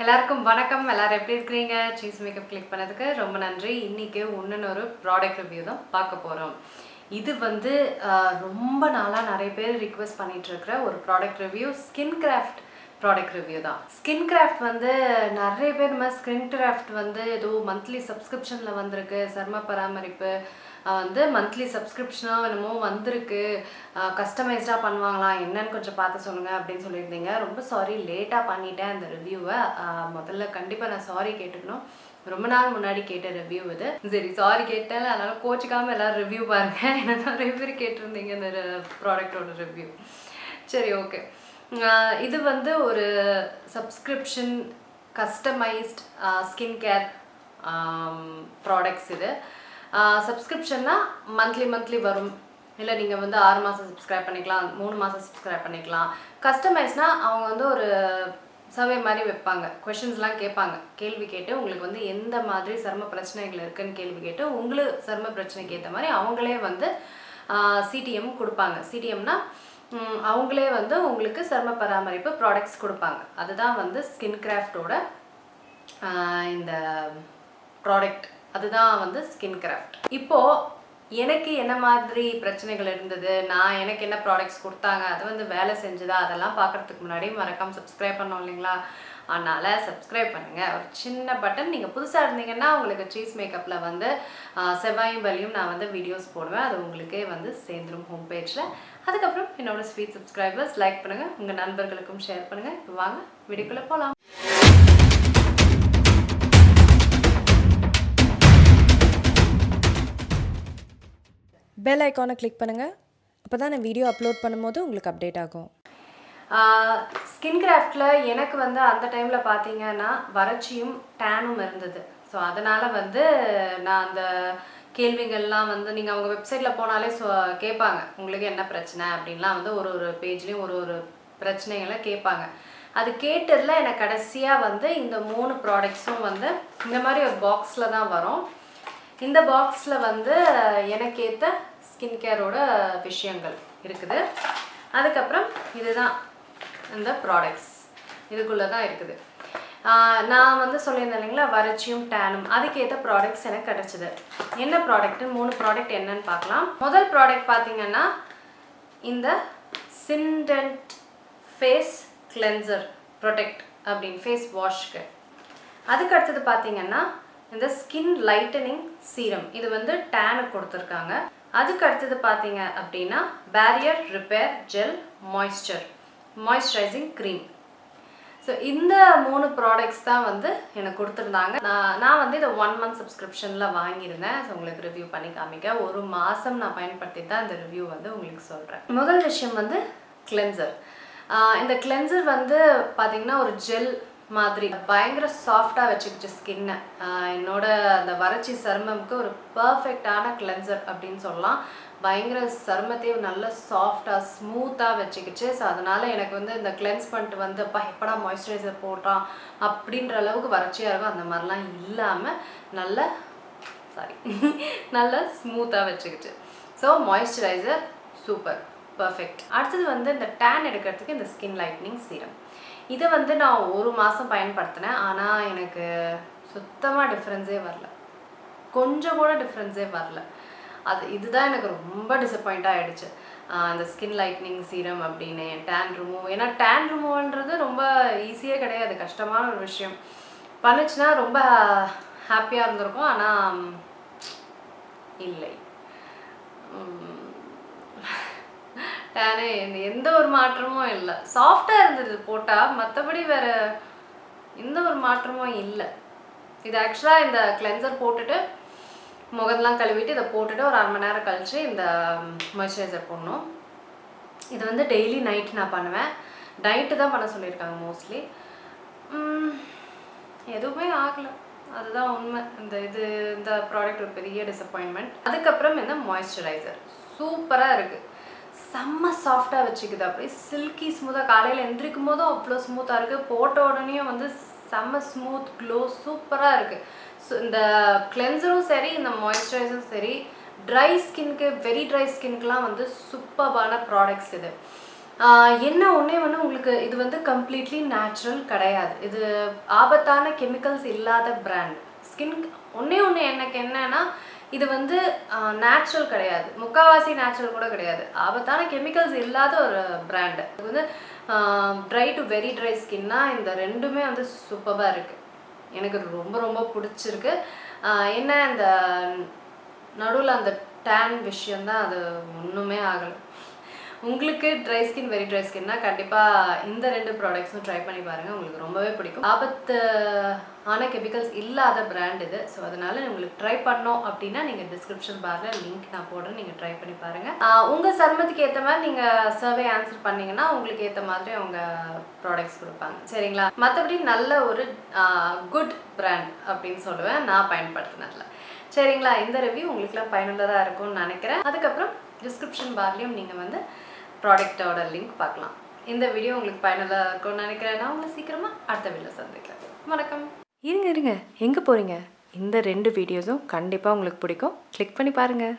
எல்லாருக்கும் வணக்கம். எல்லாரும் எப்படி இருக்கீங்க? சீஸ் மேக்கப் கிளிக் பண்ணதுக்கு ரொம்ப நன்றி. இன்னைக்கு ஒரு ப்ராடக்ட் ரிவ்யூ தான் பார்க்க போகிறோம். இது வந்து ரொம்ப நாளாக நிறைய பேர் ரிக்வெஸ்ட் பண்ணிட்டு இருக்கிற ஒரு ப்ராடக்ட் ரிவ்யூ, ஸ்கின்கிராஃப்ட் ப்ராடக்ட் ரிவ்யூ தான். ஸ்கின்கிராஃப்ட் வந்து நிறைய பேர் ஸ்கின்கிராஃப்ட் வந்து ஏதோ மந்த்லி சப்ஸ்கிரிப்ஷனில் வந்திருக்கு, சர்ம பராமரிப்பு வந்து மந்த்லி சப்ஸ்கிரிப்ஷனாக என்னமோ வந்திருக்கு, கஸ்டமைஸ்டாக பண்ணுவாங்களா என்னன்னு கொஞ்சம் பார்த்து சொல்லுங்கள் அப்படின்னு சொல்லியிருந்தீங்க. ரொம்ப சாரி, லேட்டாக பண்ணிட்டேன் அந்த ரிவ்யூவை. முதல்ல கண்டிப்பாக நான் சாரி கேட்டுக்கணும். ரொம்ப நாள் முன்னாடி கேட்ட ரிவ்யூ இது. சரி, சாரி கேட்டேன், அதனால் கோச்சிக்காமல் எல்லோரும் ரிவ்யூ பாருங்கள். ஏன்னா நிறைய பேர் கேட்டிருந்தீங்க இந்த ப்ராடக்டோட ரிவ்யூ. சரி, ஓகே. இது வந்து ஒரு subscription customised skin care products. இது சப்ஸ்கிரிப்ஷன்னா மந்த்லி வரும். இல்லை நீங்கள் வந்து 6 மாதம் சப்ஸ்கிரைப் பண்ணிக்கலாம், 3 மாதம் சப்ஸ்கிரைப் பண்ணிக்கலாம். கஸ்டமைஸ்னால் அவங்க வந்து ஒரு சர்வே மாதிரி வைப்பாங்க, கொஷின்ஸ்லாம் கேட்பாங்க. கேள்வி கேட்டு உங்களுக்கு வந்து எந்த மாதிரி சர்ம பிரச்சனைகள் இருக்குதுன்னு கேள்வி கேட்டு உங்களுக்கு சர்ம பிரச்சனைக்கு ஏற்ற மாதிரி அவங்களே வந்து சிடிஎம் கொடுப்பாங்க. சிடிஎம்னா அவங்களே வந்து உங்களுக்கு சர்ம பராமரிப்பு ப்ராடக்ட்ஸ் கொடுப்பாங்க. அதுதான் வந்து ஸ்கின்கிராஃப்டோட இந்த ப்ராடக்ட். அதுதான் வந்து ஸ்கின்கிராஃப்ட். இப்போது எனக்கு என்ன மாதிரி பிரச்சனைகள் இருந்தது, எனக்கு என்ன ப்ராடக்ட்ஸ் கொடுத்தாங்க, அது வந்து வேலை செஞ்சுதா, அதெல்லாம் பார்க்குறதுக்கு முன்னாடி மறக்காமல் சப்ஸ்கிரைப் பண்ணோம் இல்லைங்களா? அதனால் சப்ஸ்கிரைப் பண்ணுங்கள். ஒரு சின்ன பட்டன். நீங்கள் புதுசாக இருந்தீங்கன்னா உங்களுக்கு சீஸ் மேக்கப்பில் வந்து செவ்வாயும் வலியும் நான் வந்து வீடியோஸ் போடுவேன். அது உங்களுக்கே வந்து சேர்ந்துடும் ஹோம் பேஜில். அதுக்கப்புறம் என்னோடய ஸ்வீட் சப்ஸ்கிரைபர்ஸ் லைக் பண்ணுங்கள், உங்கள் நண்பர்களுக்கும் ஷேர் பண்ணுங்கள். இப்போ வாங்க வீடியோக்குள்ளே போகலாம். பெல் ஐக்கானை கிளிக் பண்ணுங்கள். அப்போ தான் நான் வீடியோ அப்லோட் பண்ணும்போது உங்களுக்கு அப்டேட் ஆகும். ஸ்கின்கிராஃப்டில் எனக்கு வந்து அந்த டைமில் பார்த்தீங்கன்னா வறட்சியும் டேனும் இருந்தது. ஸோ அதனால் வந்து நான் அந்த கேள்விகள்லாம் வந்து நீங்கள் அவங்க வெப்சைட்டில் போனாலே கேட்பாங்க, உங்களுக்கு என்ன பிரச்சனை அப்படின்லாம் வந்து ஒரு பேஜ்லேயும் ஒரு பிரச்சனைகளை கேட்பாங்க. அது கேட்டதில் எனக்கு கடைசியாக வந்து இந்த 3 ப்ராடக்ட்ஸும் வந்து இந்த மாதிரி ஒரு பாக்ஸில் தான் வரும். இந்த பாக்ஸில் வந்து எனக்கு ஏற்ற ஸ்கின் கேரோட விஷயங்கள் இருக்குது. அதுக்கப்புறம் இதுதான் இந்த ப்ராடக்ட்ஸ், இதுக்குள்ளே தான் இருக்குது. நான் வந்து சொல்லியிருந்தேன் இல்லைங்களா, வறட்சியும் டேனும், அதுக்கேற்ற ப்ராடக்ட்ஸ் எனக்கு கிடச்சிது. என்ன ப்ராடக்ட்டு, 3 ப்ராடக்ட் என்னன்னு பார்க்கலாம். முதல் ப்ராடக்ட் பார்த்தீங்கன்னா இந்த சிண்டென்ட் ஃபேஸ் கிளென்சர் ப்ரொடெக்ட் அப்படின்னு, ஃபேஸ் வாஷ்க்கு. அதுக்கு அடுத்தது பார்த்தீங்கன்னா இந்த ஸ்கின் லைட்டனிங் சீரம். இது வந்து டேனு கொடுத்துருக்காங்க. அதுக்கு அடுத்தது பார்த்தீங்க அப்படின்னா barrier repair gel moisturising cream. So இந்த 3 ப்ராடக்ட்ஸ் தான் வந்து எனக்கு கொடுத்துருந்தாங்க. நான் வந்து இதை 1 month சப்ஸ்கிரிப்ஷனில் வாங்கியிருந்தேன். ஸோ உங்களுக்கு ரிவ்யூ பண்ணி காமிக்க, ஒரு மாதம் நான் பயன்படுத்தி தான் இந்த ரிவ்யூ வந்து உங்களுக்கு சொல்கிறேன். முதல் விஷயம் வந்து கிளென்சர். இந்த கிளென்சர் வந்து பார்த்திங்கன்னா ஒரு ஜெல் மாதிரி பயங்கர சாஃப்டாக வச்சுக்கிச்சு ஸ்கின்னை. என்னோட அந்த வறட்சி சருமமுக்கு ஒரு பர்ஃபெக்டான கிளென்சர் அப்படின்னு சொல்லலாம். பயங்கர சருமத்தையும் நல்ல சாஃப்டாக ஸ்மூத்தாக வச்சுக்கிச்சு. ஸோ அதனால் எனக்கு வந்து இந்த கிளென்ஸ் பண்ணிட்டு வந்து எப்படா மாய்ஸ்சரைசர் போட்டான் அப்படின்ற அளவுக்கு வறட்சியாக இருக்கும், அந்த மாதிரிலாம் இல்லாமல் நல்ல ஸ்மூத்தாக வச்சுக்கிச்சு. So moisturiser super, perfect. அடுத்தது வந்து இந்த டேன் எடுக்கிறதுக்கு இந்த ஸ்கின் லைட்னிங் சீரம். இதை வந்து நான் ஒரு மாதம் பயன்படுத்தினேன். ஆனால் எனக்கு சுத்தமாக டிஃப்ரென்ஸே வரல, கொஞ்சம் கூட டிஃப்ரென்ஸே வரல. இதுதான் எனக்கு ரொம்ப டிசப்பாயிண்ட்டாக ஆகிடுச்சு. அந்த ஸ்கின் லைட்னிங் சீரம் அப்படின்னு டேன் ரிமூவ். ஏன்னா டேன் ரிமூவ்ன்றது ரொம்ப ஈஸியே கிடையாது, கஷ்டமான ஒரு விஷயம். பண்ணுச்சுன்னா ரொம்ப ஹாப்பியாக இருந்திருக்கும், ஆனால் இல்லை. டேனே எந்த ஒரு மாற்றமும் இல்லை. சாஃப்டாக இருந்தது போட்டால், மற்றபடி வேறு எந்த ஒரு மாற்றமும் இல்லை. இது ஆக்சுவலாக இந்த கிளென்சர் போட்டுட்டு முகத்தெலாம் கழுவிட்டு இதை போட்டுட்டு ஒரு 1/2 மணி நேரம் கழித்து இந்த மாய்ஸ்சரைசர் போடணும். இது வந்து டெய்லி நைட் நான் பண்ணுவேன். நைட்டு தான் பண்ண சொல்லியிருக்காங்க மோஸ்ட்லி. எதுவுமே ஆகலை, அதுதான் உண்மை. இந்த ப்ராடக்ட் ஒரு பெரிய டிசப்பாயின்மெண்ட். அதுக்கப்புறம் இந்த மாய்ஸ்சரைசர் சூப்பராக இருக்குது, செம்ம சாஃப்டாக வச்சுக்குது. அப்படியே சில்கி ஸ்மூத்தாக, காலையில் எந்திரிக்கும் போதும் அவ்வளோ ஸ்மூத்தாக இருக்குது, போட்ட உடனேயும் வந்து செம்ம ஸ்மூத் க்ளோ சூப்பராக இருக்குது. ஸோ இந்த கிளென்சரும் சரி, இந்த மாய்ஸ்சரைசரும் சரி, ட்ரை ஸ்கின்க்கு, வெரி ட்ரை ஸ்கின்க்குலாம் வந்து சூப்பர்பான ப்ராடக்ட்ஸ் இது. என்ன ஒன்றே உங்களுக்கு இது வந்து கம்ப்ளீட்லி நேச்சுரல் கிடையாது. இது ஆபத்தான கெமிக்கல்ஸ் இல்லாத பிராண்ட். ஸ்கின் ஒன்றே எனக்கு என்னன்னா இது வந்து நேச்சுரல் கிடையாது, முக்கால்வாசி நேச்சுரல் கூட கிடையாது, ஆபத்தான கெமிக்கல்ஸ் இல்லாத ஒரு பிராண்டு. இது வந்து ட்ரை டு வெரி ட்ரை ஸ்கின்னா இந்த ரெண்டுமே வந்து சூப்பராக இருக்குது. எனக்கு ரொம்ப ரொம்ப பிடிச்சிருக்கு. என்ன இந்த நடுவில் அந்த டேன் விஷயந்தான், அது ஒன்றுமே ஆகலை. உங்களுக்கு ட்ரை ஸ்கின் வெரி ட்ரை ஸ்கின்னா கண்டிப்பாக இந்த 2 ப்ராடக்ட்ஸும் ட்ரை பண்ணி பாருங்கள், உங்களுக்கு ரொம்பவே பிடிக்கும். ஆபத்தான கெமிக்கல்ஸ் இல்லாத பிராண்ட் இது. ஸோ அதனால் உங்களுக்கு ட்ரை பண்ணோம் அப்படின்னா நீங்கள் டிஸ்கிரிப்ஷன் பாரில் லிங்க் நான் போடுறேன், நீங்கள் ட்ரை பண்ணி பாருங்கள். உங்கள் சருமத்துக்கு ஏற்ற மாதிரி நீங்கள் சர்வே ஆன்சர் பண்ணிங்கன்னா உங்களுக்கு ஏற்ற மாதிரி அவங்க ப்ராடக்ட்ஸ் கொடுப்பாங்க, சரிங்களா? மற்றபடி நல்ல ஒரு குட் பிராண்ட் அப்படின்னு சொல்லுவேன் நான் பயன்படுத்தினதில், சரிங்களா? இந்த ரிவ்யூ உங்களுக்குலாம் பயனுள்ளதாக இருக்கும்னு நினைக்கிறேன். அதுக்கப்புறம் டிஸ்கிரிப்ஷன் பார்லேயும் நீங்கள் வந்து ப்ராடக்டோட லிங்க் பார்க்கலாம். இந்த வீடியோ உங்களுக்கு பயனுள்ளதாக இருக்கும்னு நினைக்கிறேன். நான் உங்களை சீக்கிரமாக அடுத்த வீடியோவில் சந்திக்கிறேன். வணக்கம். இருங்க எங்கே போகிறீங்க? இந்த 2 வீடியோஸும் கண்டிப்பாக உங்களுக்கு பிடிக்கும், கிளிக் பண்ணி பாருங்கள்.